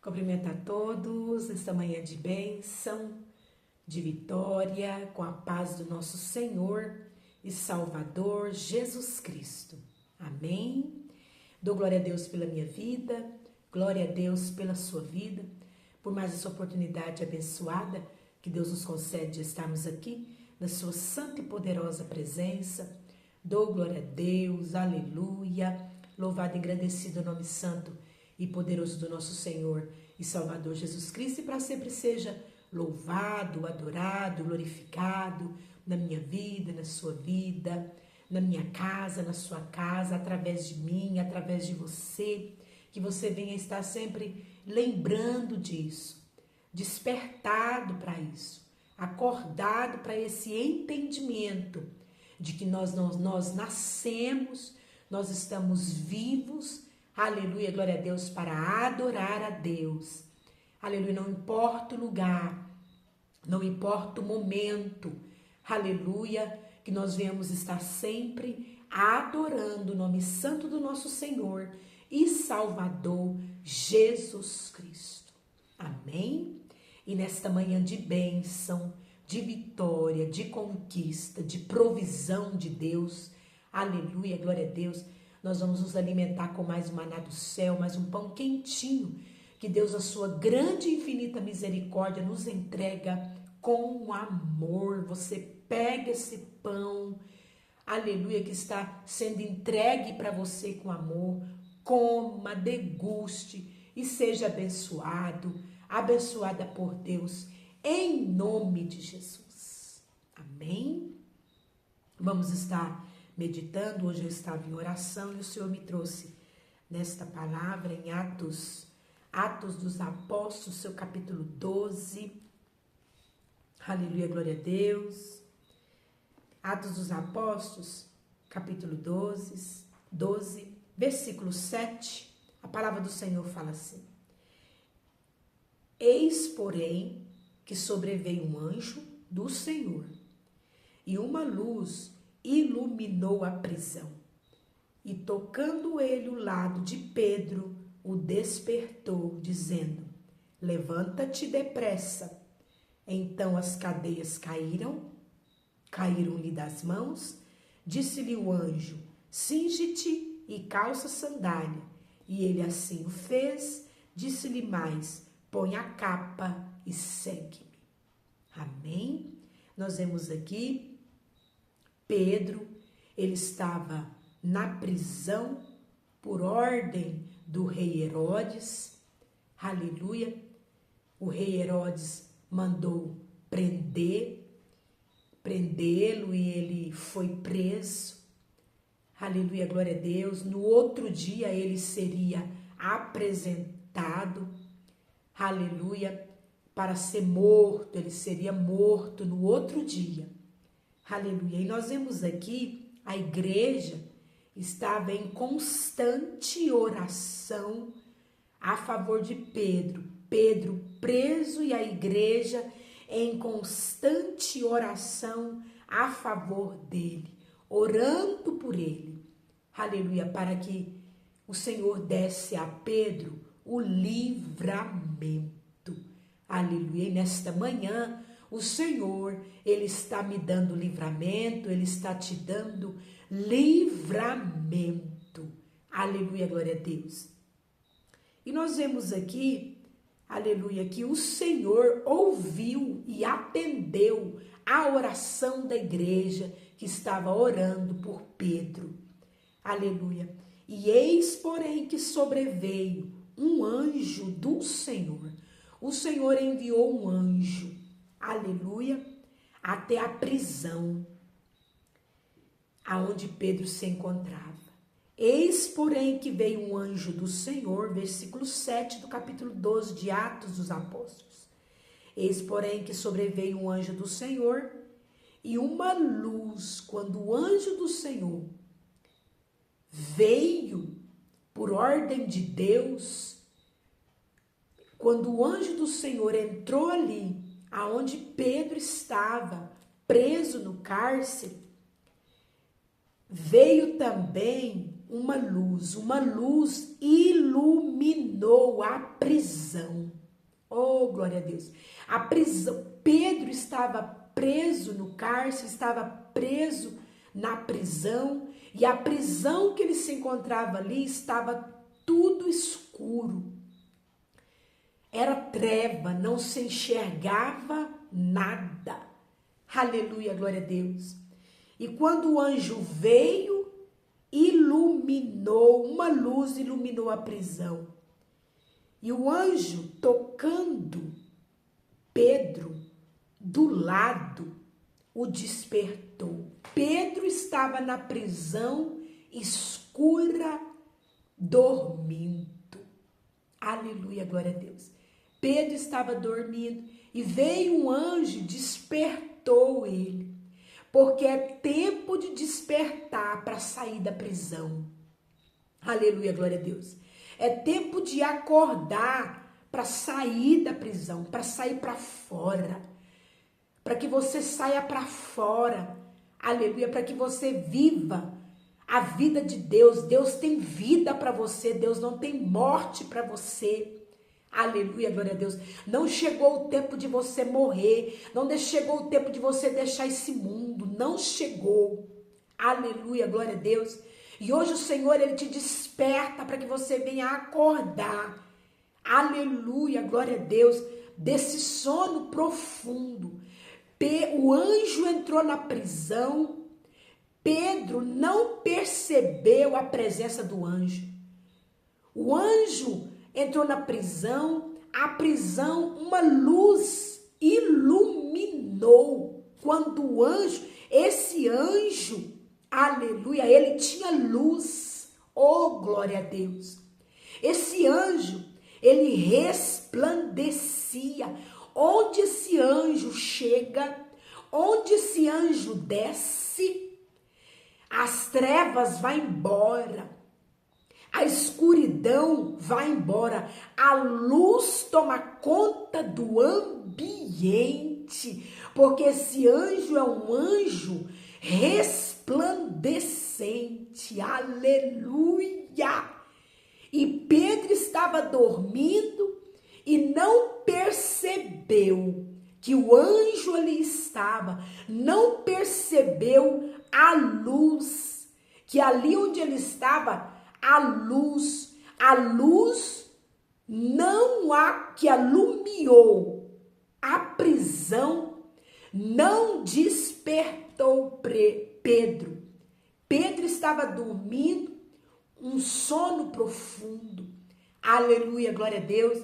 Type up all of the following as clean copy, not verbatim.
Cumprimento a todos nesta manhã de bênção, de vitória, com a paz do nosso Senhor e Salvador Jesus Cristo. Amém? Dou glória a Deus pela minha vida, glória a Deus pela sua vida, por mais essa oportunidade abençoada que Deus nos concede de estarmos aqui na sua santa e poderosa presença. Dou glória a Deus, aleluia, louvado e agradecido o nome santo e poderoso do nosso Senhor e Salvador Jesus Cristo, e para sempre seja louvado, adorado, glorificado na minha vida, na sua vida, na minha casa, na sua casa, através de mim, através de você, que você venha estar sempre lembrando disso, despertado para isso, acordado para esse entendimento de que nós nascemos, nós estamos vivos, aleluia, glória a Deus, para adorar a Deus. Aleluia, não importa o lugar, não importa o momento. Aleluia, que nós venhamos estar sempre adorando o nome santo do nosso Senhor e Salvador Jesus Cristo. Amém? E nesta manhã de bênção, de vitória, de conquista, de provisão de Deus, aleluia, glória a Deus, nós vamos nos alimentar com mais um maná do céu, mais um pão quentinho, que Deus, a sua grande e infinita misericórdia, nos entrega com amor. Você pega esse pão, aleluia, que está sendo entregue para você com amor, coma, deguste e seja abençoado, abençoada por Deus, em nome de Jesus. Amém? Vamos estar meditando. Hoje eu estava em oração e o Senhor me trouxe nesta palavra em Atos dos Apóstolos, seu capítulo 12. Aleluia, glória a Deus. Atos dos Apóstolos, capítulo 12, versículo 7. A palavra do Senhor fala assim: Eis, porém, que sobreveio um anjo do Senhor, e uma luz iluminou a prisão, e tocando ele o lado de Pedro, o despertou, dizendo: Levanta-te depressa. Então as cadeias caíram-lhe das mãos. Disse-lhe o anjo: Cinge-te e calça sandália. E ele assim o fez. Disse-lhe mais: Põe a capa e segue-me. Amém? Nós vemos aqui Pedro, ele estava na prisão por ordem do rei Herodes. Aleluia. O rei Herodes mandou prendê-lo e ele foi preso. Aleluia, glória a Deus. No outro dia ele seria apresentado. Aleluia, para ser morto. Ele seria morto no outro dia. Aleluia. E nós vemos aqui a igreja estava em constante oração a favor de Pedro. Pedro preso e a igreja em constante oração a favor dele, orando por ele. Aleluia, para que o Senhor desse a Pedro o livramento. Aleluia. E nesta manhã o Senhor, ele está me dando livramento, ele está te dando livramento. Aleluia, glória a Deus. E nós vemos aqui, aleluia, que o Senhor ouviu e atendeu a oração da igreja que estava orando por Pedro. Aleluia. E eis, porém, que sobreveio um anjo do Senhor. O Senhor enviou um anjo, aleluia, até a prisão aonde Pedro se encontrava. Eis, porém, que veio um anjo do Senhor, versículo 7 do capítulo 12 de Atos dos Apóstolos. Eis, porém, que sobreveio um anjo do Senhor e uma luz. Quando o anjo do Senhor veio por ordem de Deus, quando o anjo do Senhor entrou ali, aonde Pedro estava preso no cárcere, veio também uma luz iluminou iluminou a prisão. Oh, glória a Deus. A prisão. Pedro estava preso no cárcere, estava preso na prisão, e a prisão que ele se encontrava ali estava tudo escuro. Era treva, não se enxergava nada. Aleluia, glória a Deus. E quando o anjo veio, iluminou, uma luz iluminou a prisão. E o anjo, tocando Pedro do lado, o despertou. Pedro estava na prisão escura, dormindo. Aleluia, glória a Deus. Pedro estava dormindo e veio um anjo, despertou ele. Porque é tempo de despertar para sair da prisão. Aleluia, glória a Deus. É tempo de acordar para sair da prisão, para sair para fora. Para que você saia para fora. Aleluia, para que você viva a vida de Deus. Deus tem vida para você, Deus não tem morte para você. Aleluia, glória a Deus. Não chegou o tempo de você morrer. Não chegou o tempo de você deixar esse mundo. Não chegou. Aleluia, glória a Deus. E hoje o Senhor, Ele te desperta para que você venha acordar. Aleluia, glória a Deus. Desse sono profundo. O anjo entrou na prisão. Pedro não percebeu a presença do anjo. O anjo entrou na prisão, a prisão, uma luz iluminou. Quando o anjo, esse anjo, aleluia, ele tinha luz. Oh, glória a Deus. Esse anjo, ele resplandecia. Onde esse anjo chega, onde esse anjo desce, as trevas vão embora. A escuridão vai embora, a luz toma conta do ambiente, porque esse anjo é um anjo resplandecente, aleluia. E Pedro estava dormindo e não percebeu que o anjo ali estava, não percebeu a luz, que ali onde ele estava, a luz não há que alumiou a prisão, não despertou Pedro. Pedro estava dormindo, um sono profundo. Aleluia, glória a Deus.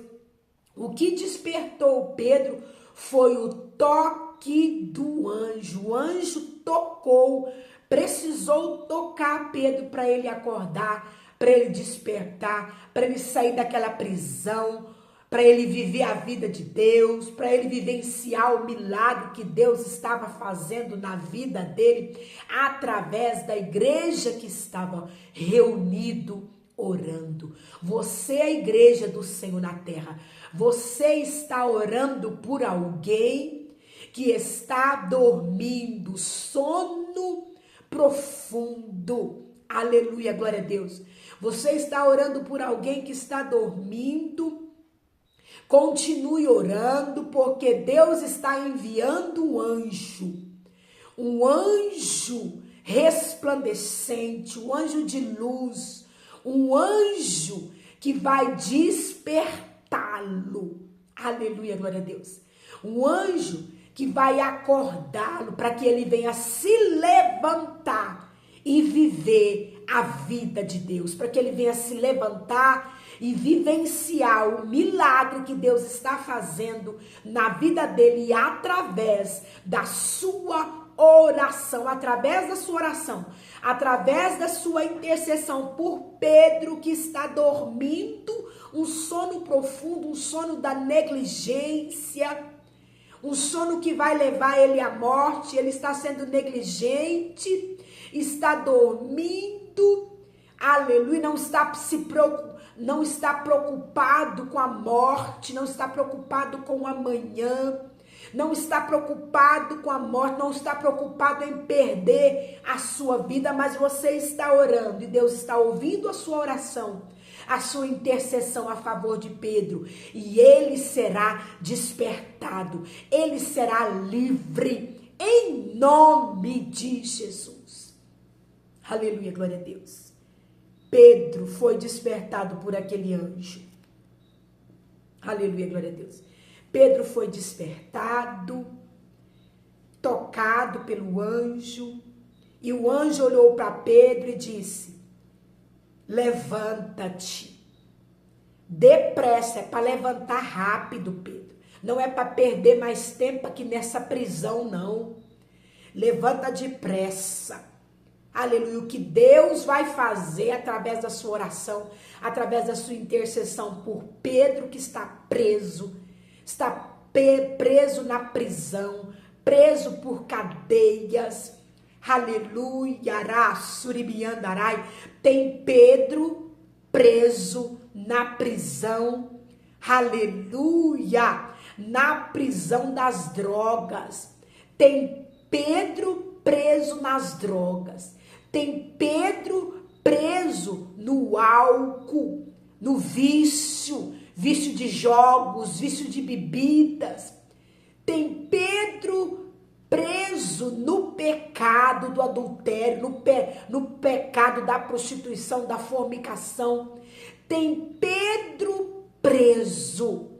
O que despertou Pedro foi o toque do anjo. O anjo tocou, precisou tocar Pedro para ele acordar, para ele despertar, para ele sair daquela prisão, para ele viver a vida de Deus, para ele vivenciar o milagre que Deus estava fazendo na vida dele, através da igreja que estava reunido, orando. Você é a igreja do Senhor na terra. Você está orando por alguém que está dormindo, sono profundo. Aleluia, glória a Deus. Você está orando por alguém que está dormindo. Continue orando, porque Deus está enviando um anjo resplandecente, um anjo de luz, um anjo que vai despertá-lo. Aleluia, glória a Deus. Um anjo que vai acordá-lo para que ele venha se levantar e viver a vida de Deus, para que ele venha se levantar e vivenciar o milagre que Deus está fazendo na vida dele e através da sua oração, através da sua oração, através da sua intercessão por Pedro que está dormindo, um sono profundo, um sono da negligência, um sono que vai levar ele à morte. Ele está sendo negligente, está dormindo, aleluia, não está preocupado com a morte, não está preocupado com o amanhã, não está preocupado com a morte, não está preocupado em perder a sua vida, mas você está orando e Deus está ouvindo a sua oração. a sua intercessão a favor de Pedro, e ele será despertado, ele será livre, em nome de Jesus. Aleluia, glória a Deus. Pedro foi despertado por aquele anjo. Aleluia, glória a Deus. Pedro foi despertado, tocado pelo anjo, e o anjo olhou para Pedro e disse: levanta-te. Depressa, é para levantar rápido, Pedro. Não é para perder mais tempo aqui nessa prisão, não. Levanta depressa. Aleluia. O que Deus vai fazer através da sua oração, através da sua intercessão por Pedro, que está preso na prisão, preso por cadeias. Aleluia. Suribiandarai. Tem Pedro preso na prisão. Aleluia. Na prisão das drogas. Tem Pedro preso nas drogas. Tem Pedro preso no álcool, no vício de jogos, vício de bebidas. Tem Pedro preso no pecado do adultério, no pecado da prostituição, da fornicação. Tem Pedro preso,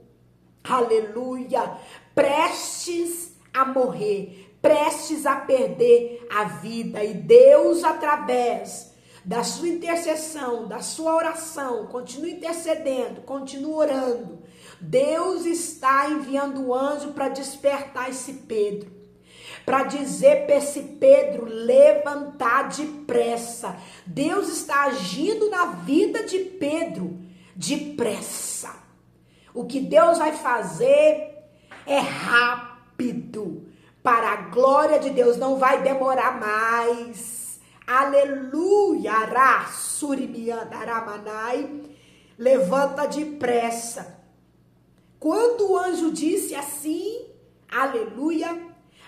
aleluia, prestes a morrer, prestes a perder a vida. E Deus, através da sua intercessão, da sua oração, continua intercedendo, continua orando. Deus está enviando o anjo para despertar esse Pedro, para dizer para esse Pedro levantar depressa. Deus está agindo na vida de Pedro depressa. O que Deus vai fazer é rápido, para a glória de Deus, não vai demorar mais. Aleluia. Levanta depressa. Quando o anjo disse assim, aleluia,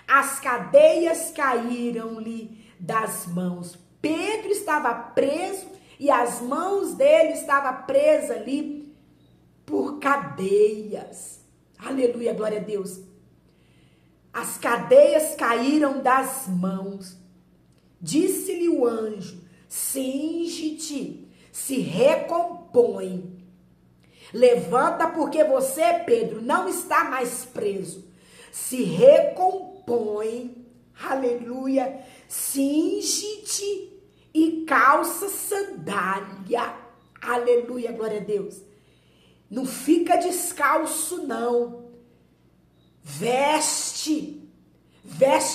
as cadeias caíram-lhe das mãos. Pedro estava preso e as mãos dele estavam presas ali por cadeias. Aleluia, glória a Deus. As cadeias caíram das mãos. Disse-lhe o anjo: cinge-te, se recompõe. Levanta, porque você, Pedro, não está mais preso. Se recompõe, aleluia, cinge-te e calça sandália. Aleluia, glória a Deus. Não fica descalço, não. Veste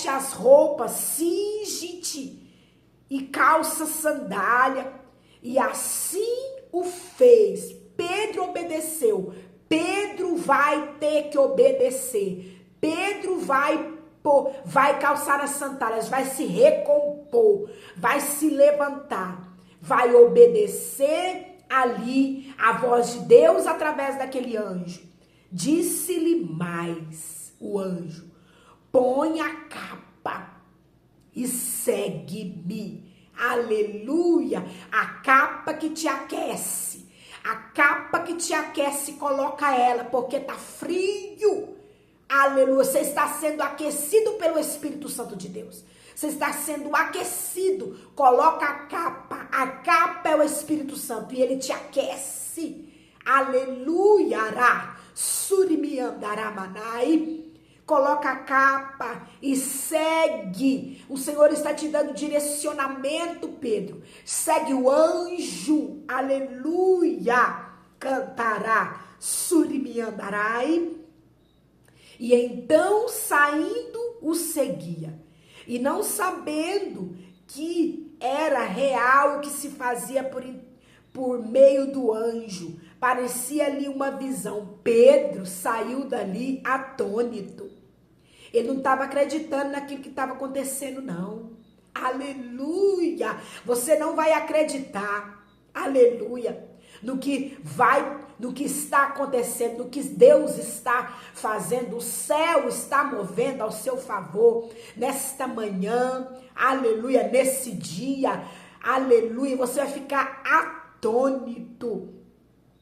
as roupas, cinge-te e calça sandália. E assim o fez. Pedro obedeceu. Pedro vai ter que obedecer. Pedro vai calçar as sandálias, vai se recompor, vai se levantar, vai obedecer ali a voz de Deus através daquele anjo. Disse-lhe mais o anjo: põe a capa e segue-me. Aleluia! A capa que te aquece. A capa que te aquece, coloca ela, porque tá frio. Aleluia! Você está sendo aquecido pelo Espírito Santo de Deus. Você está sendo aquecido. Coloca a capa. A capa é o Espírito Santo e ele te aquece. Aleluia! Surimiandaramanai. Coloca a capa e segue. O Senhor está te dando direcionamento, Pedro. Segue o anjo. Aleluia. Cantará. Surimiandarai. E então, saindo, o seguia. E não sabendo que era real o que se fazia por meio do anjo. Parecia ali uma visão. Pedro saiu dali atônito. Ele não estava acreditando naquilo que estava acontecendo, não. Aleluia! Você não vai acreditar. Aleluia! No que está acontecendo, no que Deus está fazendo. O céu está movendo ao seu favor nesta manhã. Aleluia! Nesse dia. Aleluia! Você vai ficar atônito.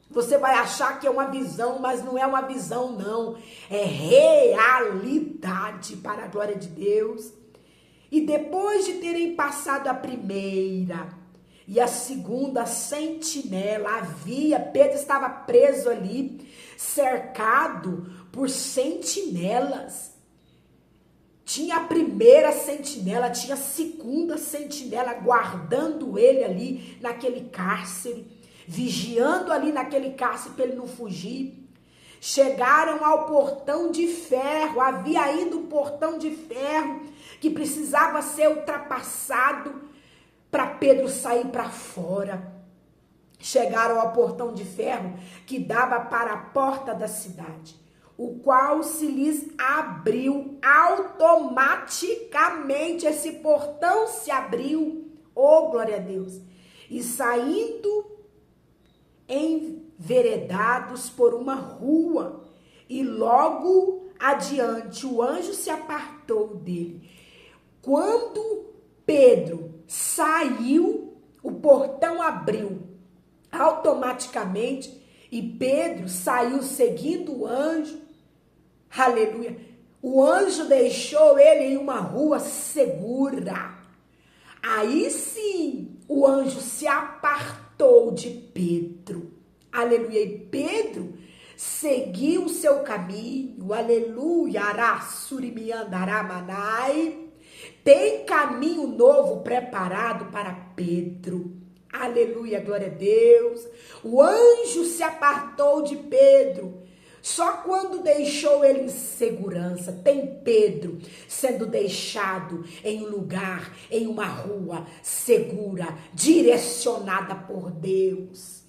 Você vai achar que é uma visão, mas não é uma visão, não. É realidade, para a glória de Deus. E depois de terem passado a primeira e a segunda sentinela, Pedro estava preso ali, cercado por sentinelas. Tinha a primeira sentinela, tinha a segunda sentinela guardando ele ali naquele cárcere, vigiando ali naquele cárcere para ele não fugir. Chegaram ao portão de ferro, havia ainda um portão de ferro que precisava ser ultrapassado para Pedro sair para fora. Chegaram ao portão de ferro que dava para a porta da cidade, o qual se lhes abriu automaticamente. Esse portão se abriu, oh glória a Deus, e saindo enveredados por uma rua, e logo adiante o anjo se apartou dele. Quando Pedro saiu, o portão abriu automaticamente e Pedro saiu seguindo o anjo. Aleluia. O anjo deixou ele em uma rua segura. Aí sim, o anjo se apartou de Pedro. Aleluia. E Pedro seguiu o seu caminho. Aleluia. Arasurimiandaramanai. Tem caminho novo preparado para Pedro. Aleluia, glória a Deus. O anjo se apartou de Pedro. Só quando deixou ele em segurança. Tem Pedro sendo deixado em um lugar, em uma rua segura, direcionada por Deus.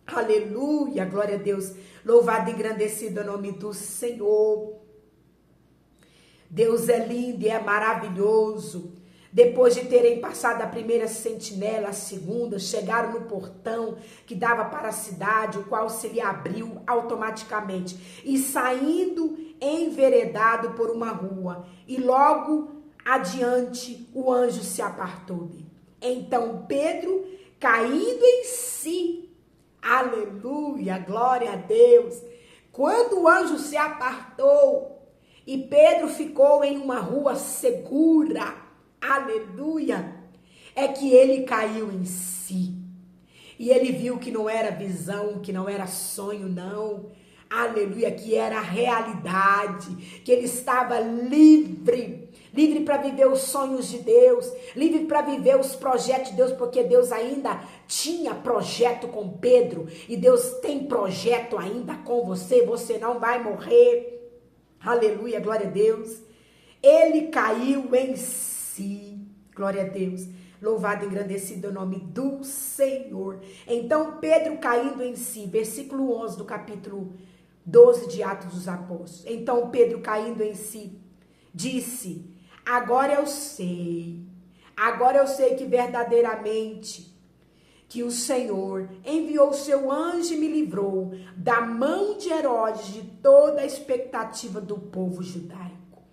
Aleluia, glória a Deus. Louvado e engrandecido é o nome do Senhor. Deus é lindo e é maravilhoso. Depois de terem passado a primeira sentinela, a segunda, chegaram no portão que dava para a cidade, o qual se lhe abriu automaticamente, e saindo enveredado por uma rua, e logo adiante o anjo se apartou dele. Então Pedro, caindo em si, aleluia, glória a Deus, quando o anjo se apartou e Pedro ficou em uma rua segura, aleluia, é que ele caiu em si. E ele viu que não era visão, que não era sonho, não. Aleluia, que era realidade, que ele estava livre. Livre para viver os sonhos de Deus, livre para viver os projetos de Deus, porque Deus ainda tinha projeto com Pedro. E Deus tem projeto ainda com você, você não vai morrer. Aleluia, glória a Deus. Ele caiu em si. Glória a Deus. Louvado e engrandecido é o nome do Senhor. Então Pedro caindo em si. Versículo 11 do capítulo 12 de Atos dos Apóstolos. Então Pedro caindo em si disse: agora eu sei que verdadeiramente que o Senhor enviou o seu anjo e me livrou da mão de Herodes, de toda a expectativa do povo judaico.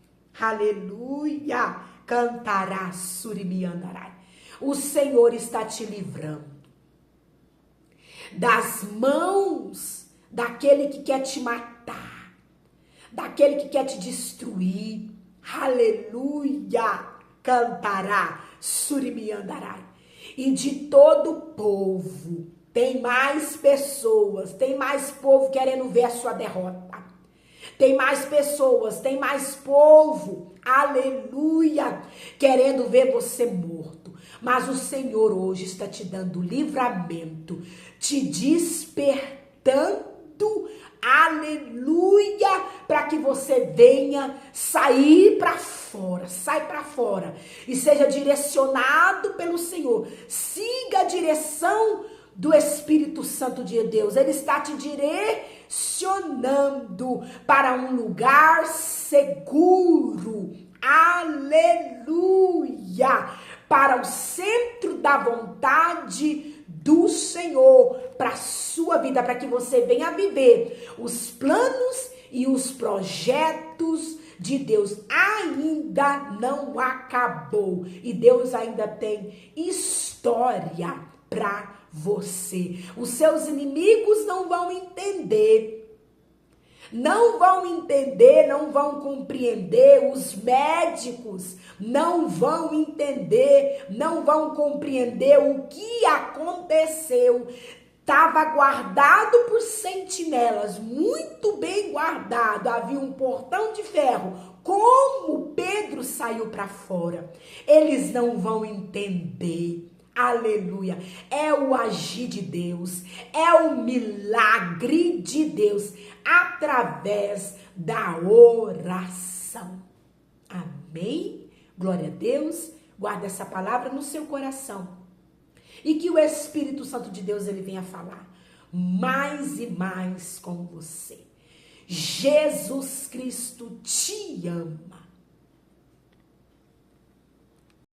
Aleluia! Cantará, surimiandarai. O Senhor está te livrando das mãos daquele que quer te matar, daquele que quer te destruir. Aleluia! Cantará, surimiandarai. E de todo o povo, tem mais pessoas, tem mais povo querendo ver a sua derrota. Tem mais pessoas, tem mais povo, aleluia, querendo ver você morto. Mas o Senhor hoje está te dando livramento, te despertando, aleluia, para que você venha sair para fora, sai para fora e seja direcionado pelo Senhor. Siga a direção do Espírito Santo de Deus. Ele está te direcionando para um lugar seguro, aleluia, para o centro da vontade do Senhor para a sua vida, para que você venha viver os planos e os projetos de Deus. Ainda não acabou e Deus ainda tem história para você. Os seus inimigos não vão entender. Não vão entender, não vão compreender. Os médicos não vão entender, não vão compreender o que aconteceu. Estava guardado por sentinelas, muito bem guardado. Havia um portão de ferro. Como Pedro saiu para fora? Eles não vão entender. Aleluia. É o agir de Deus, é o milagre de Deus através da oração. Amém? Glória a Deus. Guarda essa palavra no seu coração. E que o Espírito Santo de Deus ele venha falar mais e mais com você. Jesus Cristo te ama.